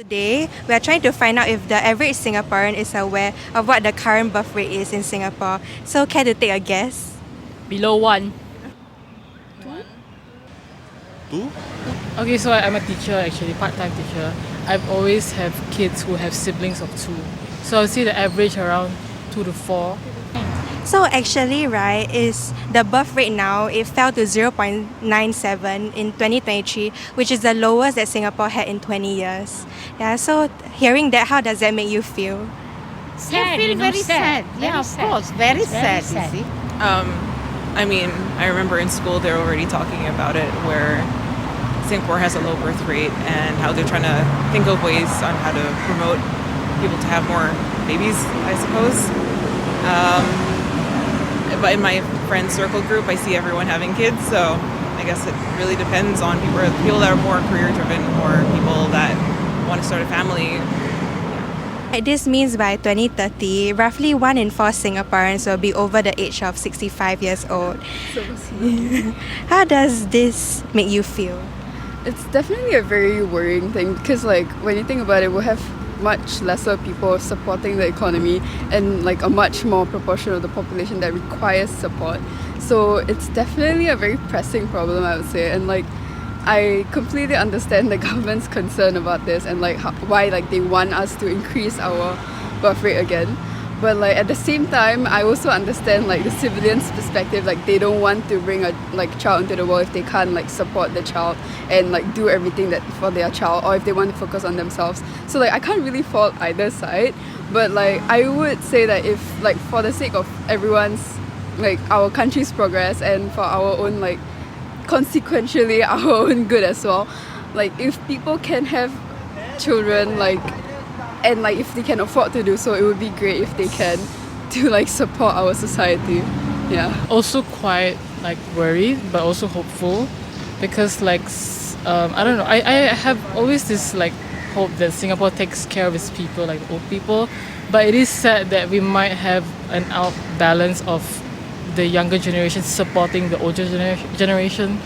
Today, we are trying to find out if the average Singaporean is aware of what the current birth rate is in Singapore. So, care to take a guess? Below 1. Two? Okay, so I'm a teacher actually, part-time teacher. I've always have kids who have siblings of 2. So I would say the average around 2 to 4. So, actually, right, is the birth rate now, it fell to 0.97 in 2023, which is the lowest that Singapore had in 20 years. Yeah, so hearing that, how does that make you feel? Sad, I feel very sad. Yeah, of course, very sad, you see. I remember in school they're already talking about it where Singapore has a low birth rate and how they're trying to think of ways on how to promote people to have more babies, I suppose. But in my friend circle group, I see everyone having kids, so I guess it really depends on people that are more career driven or people that want to start a family. This means by 2030, roughly 1 in 4 Singaporeans will be over the age of 65 years old. How does this make you feel? It's definitely a very worrying thing because, like, when you think about it, we'll have much lesser people supporting the economy and like a much more proportion of the population that requires support. So it's definitely a very pressing problem, I would say, and like I completely understand the government's concern about this and like why like they want us to increase our birth rate again. But like at the same time, I also understand like the civilians' perspective. Like they don't want to bring a child into the world if they can't like support the child and like do everything that for their child, or if they want to focus on themselves. So like I can't really fault either side. But like I would say that if like for the sake of everyone's like our country's progress and for our own like consequentially our own good as well, like if people can have children like and like if they can afford to do so, it would be great if they can to like support our society. Yeah. Also quite like worried but also hopeful because like I don't know, I have always this like hope that Singapore takes care of its people, like old people, but it is sad that we might have an outbalance of the younger generation supporting the older generation.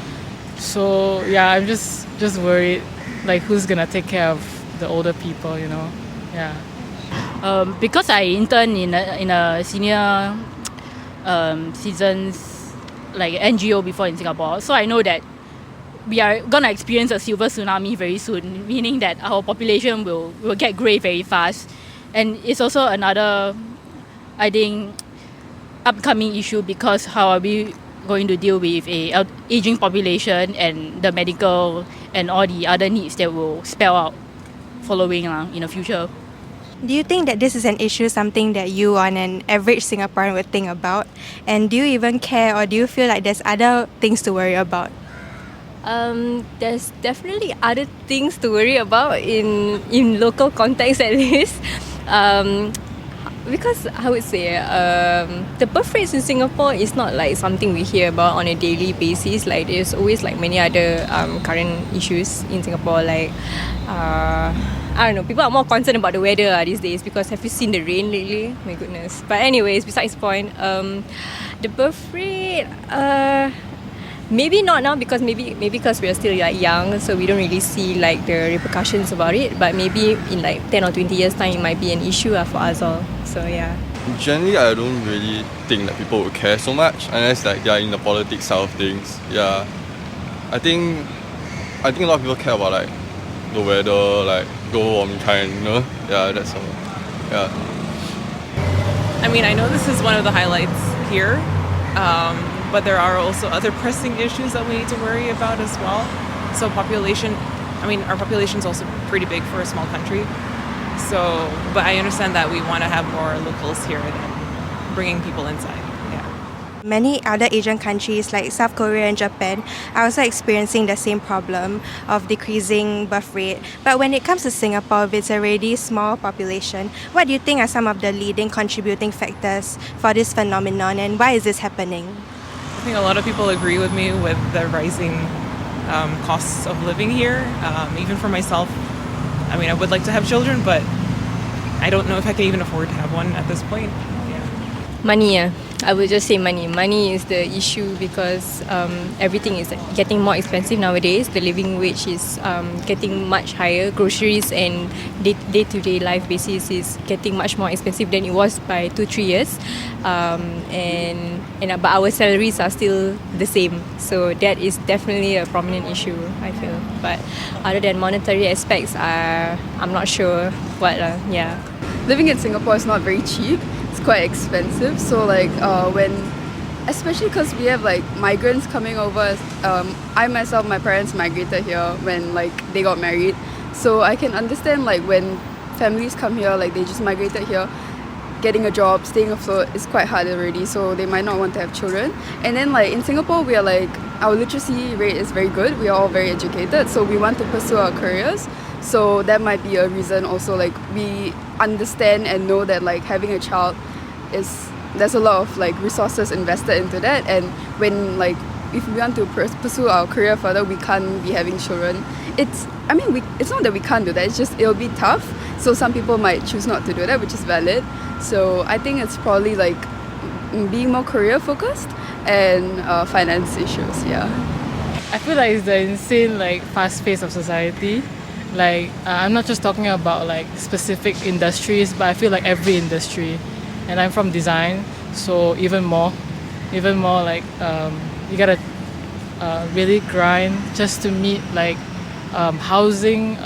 So yeah, I'm just worried like who's gonna take care of the older people, you know. Yeah. Because I intern in a senior citizens like NGO before in Singapore, so I know that we are gonna experience a silver tsunami very soon, meaning that our population will get grey very fast, and it's also another, I think, upcoming issue because how are we going to deal with a aging population and the medical and all the other needs that will spell out following in the future. Do you think that this is an issue, something that you on an average Singaporean would think about? And do you even care, or do you feel like there's other things to worry about? There's definitely other things to worry about in local context at least. Because I would say the birth rates in Singapore is not like something we hear about on a daily basis. Like there's always like many other current issues in Singapore. Like I don't know, people are more concerned about the weather these days because have you seen the rain lately? My goodness. But anyways, besides the point, the birth rate. Maybe not now because maybe because we are still like young, so we don't really see like the repercussions about it. But maybe in like 10 or 20 years time, it might be an issue for us all. So yeah. Generally, I don't really think that people would care so much unless like they are in the politics side of things. Yeah, I think a lot of people care about like the weather, like global warming kind, you know. Yeah, that's all. Yeah. I mean, I know this is one of the highlights here, but there are also other pressing issues that we need to worry about as well. So our population is also pretty big for a small country. So, but I understand that we want to have more locals here than bringing people inside. Many other Asian countries like South Korea and Japan are also experiencing the same problem of decreasing birth rate. But when it comes to Singapore, with its already small population, what do you think are some of the leading contributing factors for this phenomenon, and why is this happening? I think a lot of people agree with me with the rising costs of living here. Even for myself, I mean, I would like to have children, but I don't know if I can even afford to have one at this point. Money, I would just say money. Money is the issue because everything is getting more expensive nowadays. The living wage is getting much higher. Groceries and day-to-day life basis is getting much more expensive than it was by 2-3 years. But our salaries are still the same. So that is definitely a prominent issue, I feel. But other than monetary aspects, I'm not sure what. Yeah. Living in Singapore is not very cheap. It's quite expensive. So like especially because we have like migrants coming over. I myself, my parents migrated here when like they got married. So I can understand like when families come here, like they just migrated here, getting a job, staying afloat is quite hard already. So they might not want to have children. And then like in Singapore, we are like, our literacy rate is very good. We are all very educated. So we want to pursue our careers. So that might be a reason also, like we understand and know that like having a child there's a lot of like resources invested into that, and when like if we want to pursue our career further, we can't be having children. It's not that we can't do that, it's just it'll be tough. So some people might choose not to do that, which is valid. So I think it's probably like being more career focused and finance issues. Yeah. I feel like it's the insane like fast pace of society. Like I'm not just talking about like specific industries, but I feel like every industry. And I'm from design, so even more like you gotta really grind just to meet like housing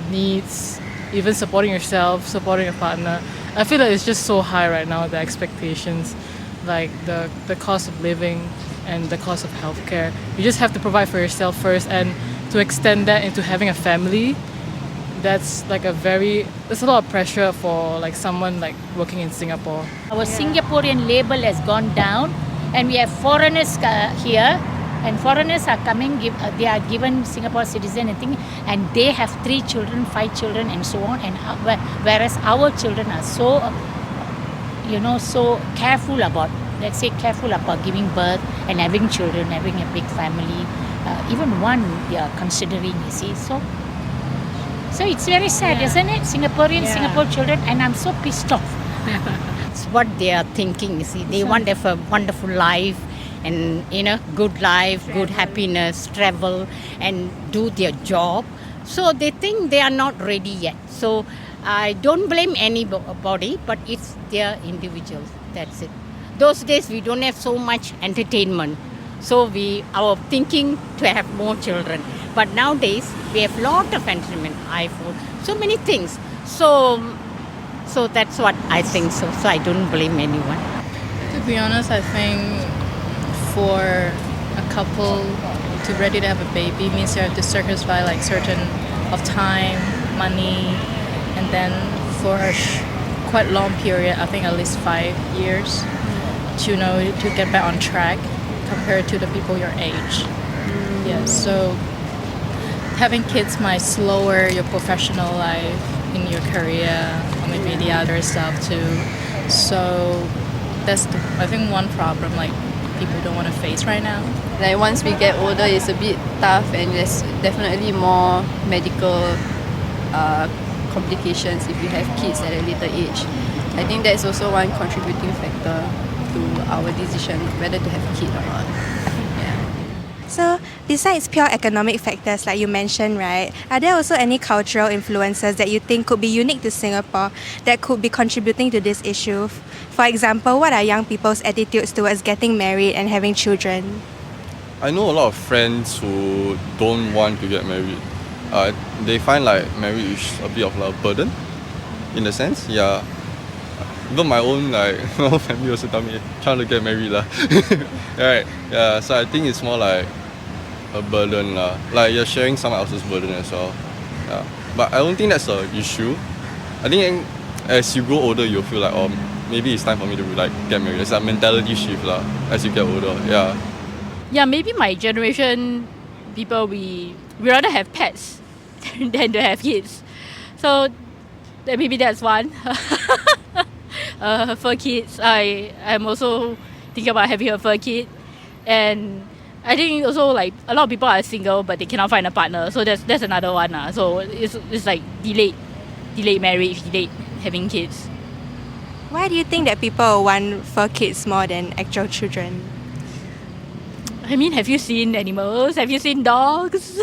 needs, even supporting yourself, supporting a partner. I feel like it's just so high right now, the expectations, like the cost of living and the cost of healthcare. You just have to provide for yourself first, and to extend that into having a family, that's like there's a lot of pressure for like someone like working in Singapore. Our Singaporean label has gone down, and we have foreigners here, and foreigners are coming, they are given Singapore citizen and thing, and they have 3 children, 5 children and so on, and whereas our children are so so careful about, let's say careful about giving birth and having children, having a big family, even one they are considering, you see. So it's very sad, isn't it? Singapore children, and I'm so pissed off. It's what they are thinking, you see. They want to have a wonderful life and, good life, good happiness, travel and do their job. So they think they are not ready yet. So I don't blame anybody, but it's their individuals. That's it. Those days we don't have so much entertainment. So our thinking to have more children. But nowadays we have lot of entertainment, iPhone, so many things. So that's what I think. So I don't blame anyone. To be honest, I think for a couple to ready to have a baby means you have to sacrifice like certain of time, money, and then for a quite long period, I think at least 5 years, to get back on track compared to the people your age. Yeah, so having kids might slower your professional life in your career, or maybe the other stuff too. So that's I think one problem like people don't want to face right now. Like once we get older, it's a bit tough, and there's definitely more medical complications if you have kids at a later age. I think that's also one contributing factor to our decision whether to have a kid or not. So, besides pure economic factors like you mentioned, right, are there also any cultural influences that you think could be unique to Singapore that could be contributing to this issue? For example, what are young people's attitudes towards getting married and having children? I know a lot of friends who don't want to get married. They find like marriage is a bit of a burden, in a sense. Yeah. Even my own family also tell me trying to get married lah. Right. Yeah. So I think it's more like a burden lah. Like you're sharing someone else's burden as well. Yeah. But I don't think that's an issue. I think as you grow older, you'll feel like, oh, maybe it's time for me to like get married. It's a mentality shift lah. As you get older. Yeah. Yeah, maybe my generation people we rather have pets than to have kids. So maybe that's one. For kids, I'm also thinking about having a fur kid, and I think also like a lot of people are single but they cannot find a partner, so that's another one. So it's like delayed marriage, delayed having kids. Why do you think that people want fur kids more than actual children? I mean, have you seen animals? Have you seen dogs?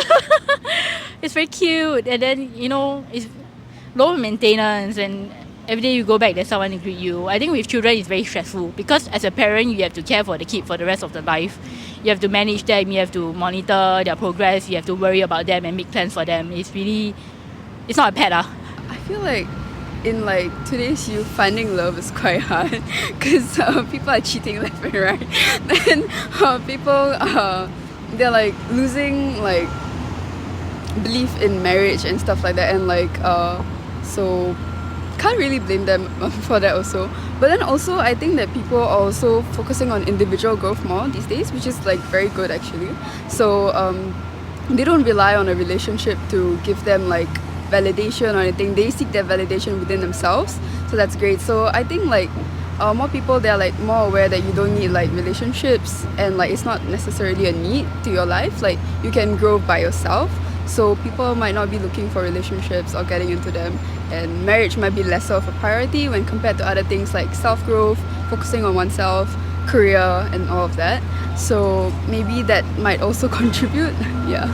It's very cute, and then it's low maintenance, and every day you go back, there's someone to greet you. I think with children, it's very stressful because as a parent, you have to care for the kid for the rest of the life. You have to manage them, you have to monitor their progress, you have to worry about them and make plans for them. It's not a pet, I feel like in like today's youth, finding love is quite hard because people are cheating left and right. Then people they're like losing like belief in marriage and stuff like that, and like so can't really blame them for that also. But then also I think that people are also focusing on individual growth more these days, which is like very good actually. So they don't rely on a relationship to give them like validation or anything. They seek their validation within themselves, so that's great. So I think like more people, they're like more aware that you don't need like relationships, and like it's not necessarily a need to your life. Like you can grow by yourself. So people might not be looking for relationships or getting into them, and marriage might be lesser of a priority when compared to other things like self-growth, focusing on oneself, career, and all of that. So maybe that might also contribute. Yeah.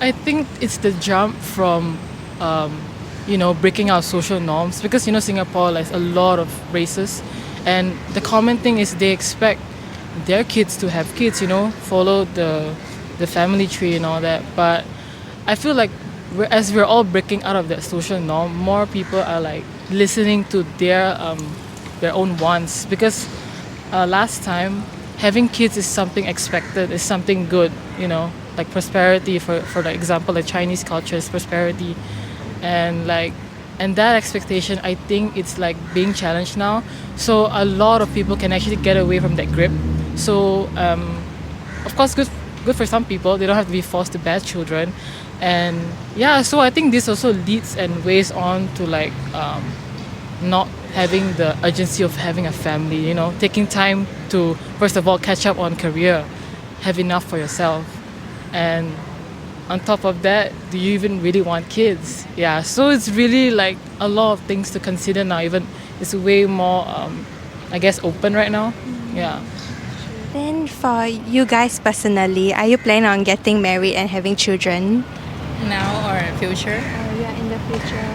I think it's the jump from, breaking our social norms, because Singapore has a lot of races, and the common thing is they expect their kids to have kids, follow the family tree and all that. But I feel like as we're all breaking out of that social norm, more people are like listening to their own wants, because last time having kids is something expected, is something good, like prosperity, for the example, like Chinese culture is prosperity, and that expectation, I think it's like being challenged now. So a lot of people can actually get away from that grip. So of course good for some people, they don't have to be forced to bear children. And yeah, so I think this also leads and weighs on to like not having the urgency of having a family, taking time to first of all catch up on career, have enough for yourself. And on top of that, do you even really want kids? Yeah, so it's really like a lot of things to consider now. Even it's way more, I guess, open right now. Yeah. Then for you guys personally, are you planning on getting married and having children? Now or in future? Yeah, in the future.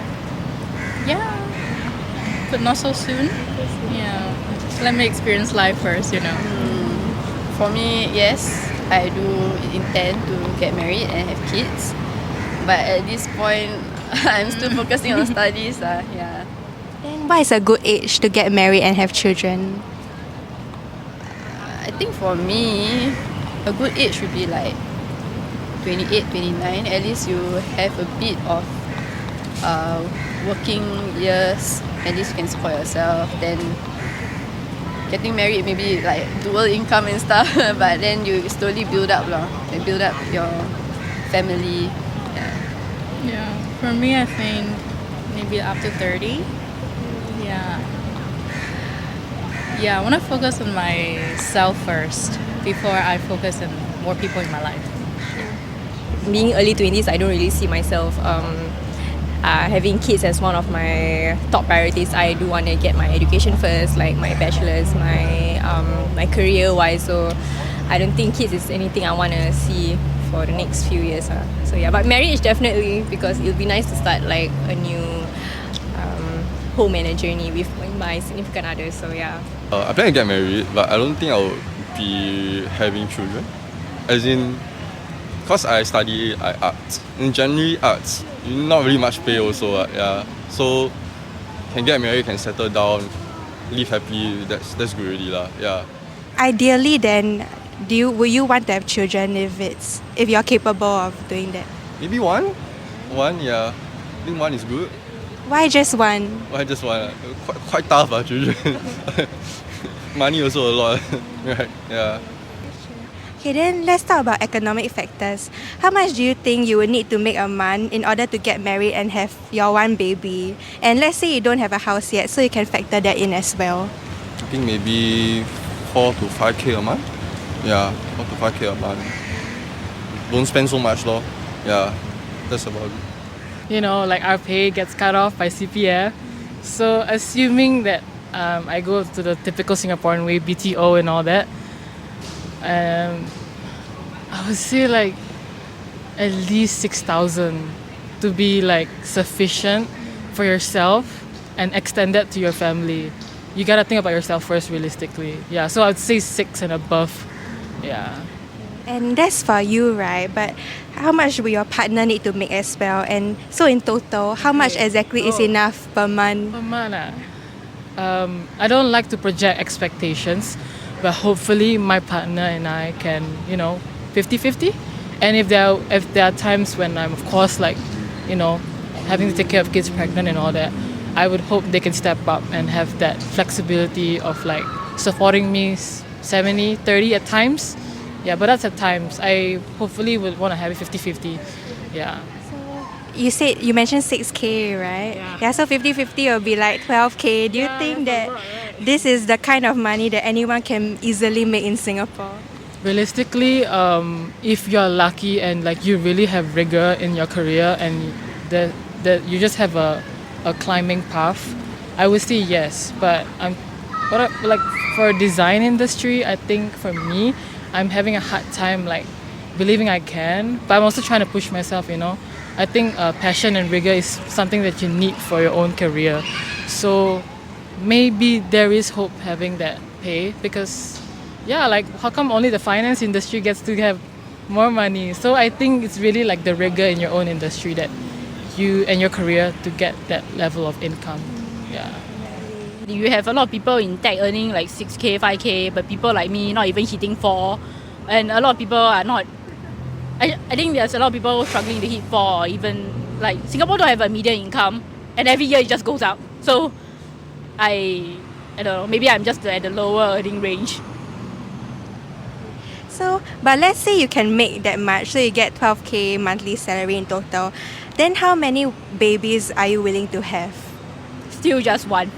Yeah, but not so soon. Yeah, let me experience life first. For me, yes, I do intend to get married and have kids. But at this point, I'm still focusing on studies. Yeah. Then what is a good age to get married and have children? I think for me, a good age would be like 28, 29. At least you have a bit of working years. At least you can support yourself. Then getting married, maybe like dual income and stuff. But then you slowly build up your family. Yeah, for me, I think maybe after 30. Yeah, I want to focus on myself first before I focus on more people in my life. Being early 20s, I don't really see myself having kids as one of my top priorities. I do want to get my education first, like my bachelor's, my career-wise. So I don't think kids is anything I want to see for the next few years. So yeah, but marriage definitely, because it'll be nice to start like a new home and a journey with my significant other. So yeah. I plan to get married, but I don't think I would be having children. As in, because I study arts. In generally arts, you not really much pay also. Yeah. So can get married, can settle down, live happy. That's good already lah. Yeah. Ideally, then, would you want to have children if you're capable of doing that? Maybe one, yeah. I think one is good. Why just one? Why just one? Quite tough, children. Money also a lot, right? Yeah. Okay, then let's talk about economic factors. How much do you think you would need to make a month in order to get married and have your one baby? And let's say you don't have a house yet, so you can factor that in as well. I think maybe 4 to 5K a month. Yeah, 4 to 5K a month. Don't spend so much, though. Yeah, that's about it. Like our pay gets cut off by CPF. So assuming that I go to the typical Singaporean way, BTO and all that. I would say like at least 6,000 to be like sufficient for yourself and extend that to your family. You gotta think about yourself first, realistically. Yeah, so I'd say 6 and above. Yeah. And that's for you, right? But how much will your partner need to make as well? And so in total, how much exactly is enough per month? Per month, I don't like to project expectations, but hopefully my partner and I can, 50-50. And if there are times when I'm, of course, like, having to take care of kids pregnant and all that, I would hope they can step up and have that flexibility of like supporting me 70-30 at times. Yeah, but that's at times. I hopefully would want to have it 50-50. Yeah. You mentioned 6K, right? Yeah, so 50-50 will be like 12K. Do you think that this is the kind of money that anyone can easily make in Singapore? Realistically, if you're lucky and like you really have rigor in your career and that you just have a climbing path, I would say yes. But for design industry, I think for me, I'm having a hard time like believing I can. But I'm also trying to push myself. I think passion and rigor is something that you need for your own career. So maybe there is hope having that pay because, like how come only the finance industry gets to have more money? So I think it's really like the rigor in your own industry that you and your career to get that level of income. Yeah. You have a lot of people in tech earning like 6K, 5K, but people like me not even hitting 4. And a lot of people are not. I think there's a lot of people struggling to hit 4 or even like Singapore don't have a median income and every year it just goes up. So I don't know, maybe I'm just at the lower earning range. So, but let's say you can make that much, so you get 12K monthly salary in total. Then how many babies are you willing to have? Still just 1.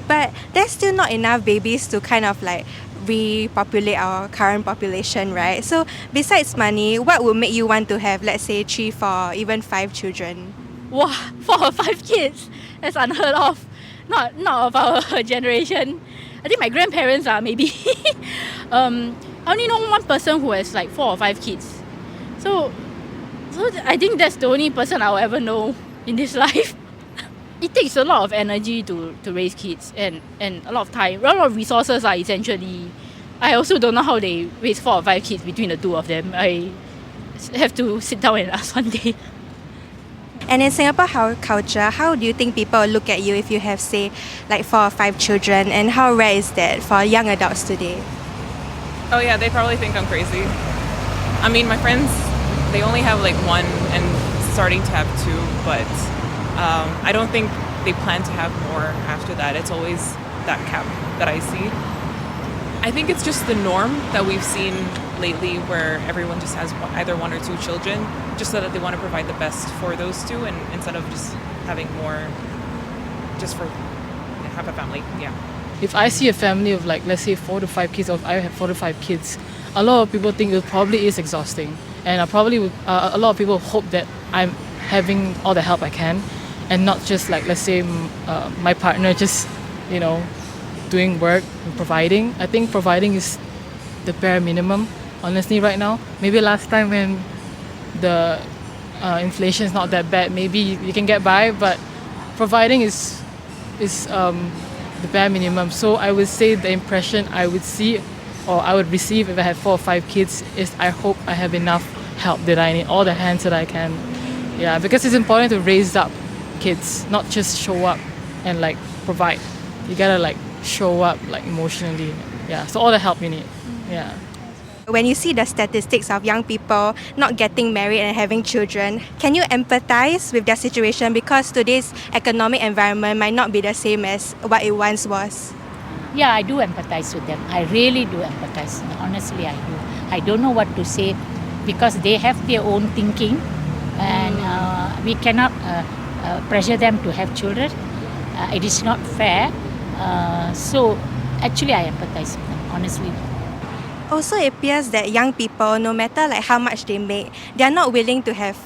But there's still not enough babies to kind of like repopulate our current population, right? So besides money, what would make you want to have, let's say, 3, 4, even 5 children? Wow, 4 or 5 kids. That's unheard of. Not of our generation. I think my grandparents are maybe. I only know one person who has like 4 or 5 kids. So I think that's the only person I'll ever know in this life. It takes a lot of energy to raise kids and a lot of time, a lot of resources are essentially. I also don't know how they raise 4 or 5 kids between the two of them. I have to sit down and ask one day. And in Singapore culture, how do you think people look at you if you have, say, like 4 or 5 children? And how rare is that for young adults today? Oh yeah, they probably think I'm crazy. I mean, my friends, they only have like 1 and starting to have 2, but I don't think they plan to have more after that. It's always that cap that I see. I think it's just the norm that we've seen lately where everyone just has either 1 or 2 children just so that they want to provide the best for those 2 and instead of just having more just for have a family. Yeah. If I see a family of like, let's say 4 to 5 kids, or I have 4 to 5 kids, a lot of people think it probably is exhausting. And I probably would, a lot of people hope that I'm having all the help I can and not just like, let's say my partner just, doing work and providing. I think providing is the bare minimum, honestly, right now. Maybe last time when the inflation is not that bad, maybe you can get by, but providing is the bare minimum. So I would say the impression I would see or I would receive if I had 4 or 5 kids is I hope I have enough help that I need, all the hands that I can. Yeah, because it's important to raise up kids, not just show up and like provide. You gotta like show up like emotionally. Yeah, so all the help you need. Yeah. When you see the statistics of young people not getting married and having children, can you empathize with their situation because today's economic environment might not be the same as what it once was? Yeah, I do empathize with them. I really do empathize. Honestly, I do. I don't know what to say because they have their own thinking and we cannot pressure them to have children. It is not fair. So actually I empathize with them, honestly. Also, it appears that young people, no matter like how much they make, they are not willing to have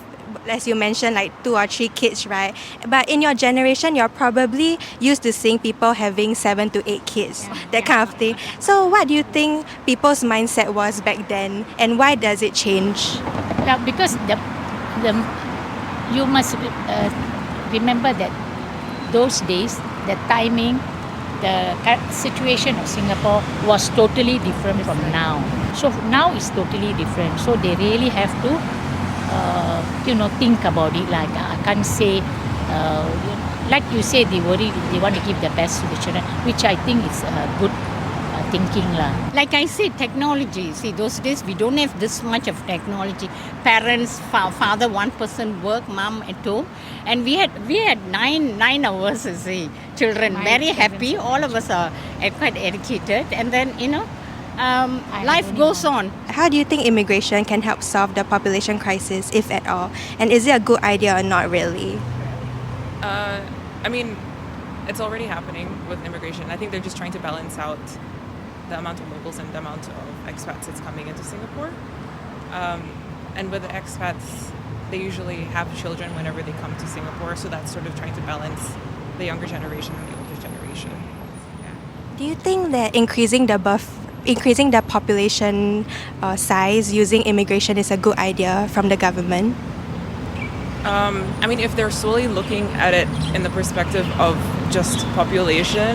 as you mentioned, like 2 or 3 kids, right? But in your generation, you're probably used to seeing people having 7 to 8 kids, that kind of thing. So what do you think people's mindset was back then, and why does it change? Yeah, because the you must remember that those days, the timing, the situation of Singapore was totally different from now. So now it's totally different. So they really have to, think about it. Like I can't say, like you say, they worry, they want to give the best to the children, which I think is good thinking lah. Like I said, technology. See, those days we don't have this much of technology. Parents, father, one person work, mom at home, and we had 9 hours. You see, children very happy. All of us are quite educated, and then life goes on. How do you think immigration can help solve the population crisis, if at all? And is it a good idea or not really? I mean, it's already happening with immigration. I think they're just trying to balance out the amount of locals and the amount of expats that's coming into Singapore. And with the expats, they usually have children whenever they come to Singapore, so that's sort of trying to balance the younger generation and the older generation. Do you think that increasing the population size using immigration is a good idea from the government? I mean, if they're solely looking at it in the perspective of just population,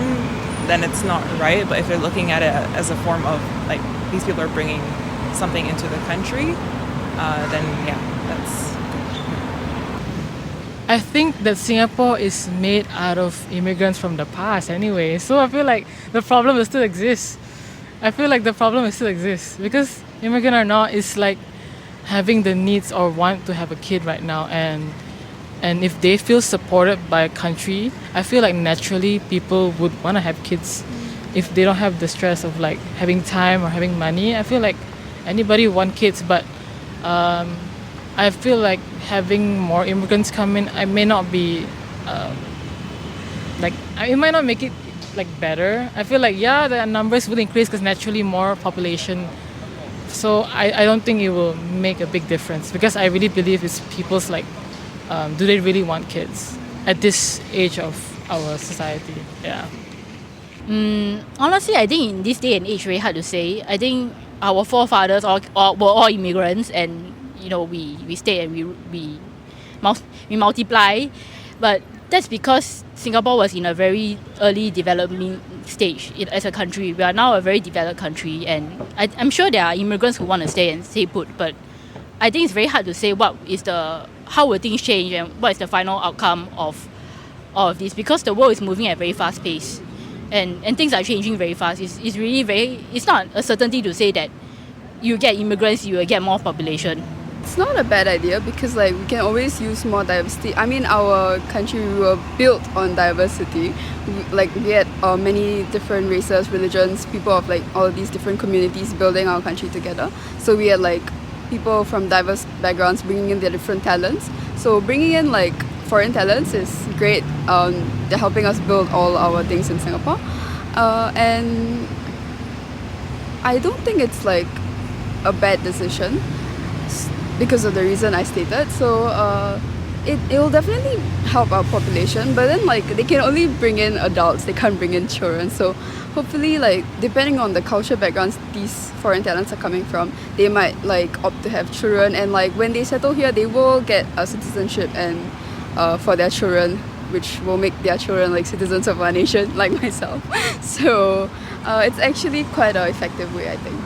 then it's not right. But if they're looking at it as a form of, like, these people are bringing something into the country, then yeah, that's... I think that Singapore is made out of immigrants from the past anyway. So I feel like the problem will still exist. Because immigrant or not, it's like having the needs or want to have a kid right now, and if they feel supported by a country, I feel like naturally people would want to have kids if they don't have the stress of like having time or having money. I feel like anybody want kids, but I feel like having more immigrants come in, I may not be it might not make it like better. I feel like the numbers will increase because naturally more population. So I don't think it will make a big difference, because I really believe it's people's like, do they really want kids at this age of our society? Yeah. Honestly, I think in this day and age, very hard to say. I think our forefathers were all immigrants, and we stay and we multiply, but that's because Singapore was in a very early development stage as a country. We are now a very developed country, and I'm sure there are immigrants who want to stay and stay put, but I think it's very hard to say how will things change and what is the final outcome of all of this, because the world is moving at a very fast pace, and things are changing very fast. It's really it's not a certainty to say that you get immigrants, you will get more population. It's not a bad idea because we can always use more diversity. I mean, our country, we were built on diversity. We had many different races, religions, people of all of these different communities building our country together. So we had people from diverse backgrounds bringing in their different talents. So bringing in foreign talents is great. They're helping us build all our things in Singapore. And I don't think it's a bad decision, because of the reason I stated. So it will definitely help our population, but then they can only bring in adults, they can't bring in children. So hopefully depending on the cultural backgrounds these foreign talents are coming from, they might opt to have children, and when they settle here they will get a citizenship and for their children, which will make their children citizens of our nation, like myself. So it's actually quite an effective way, I think.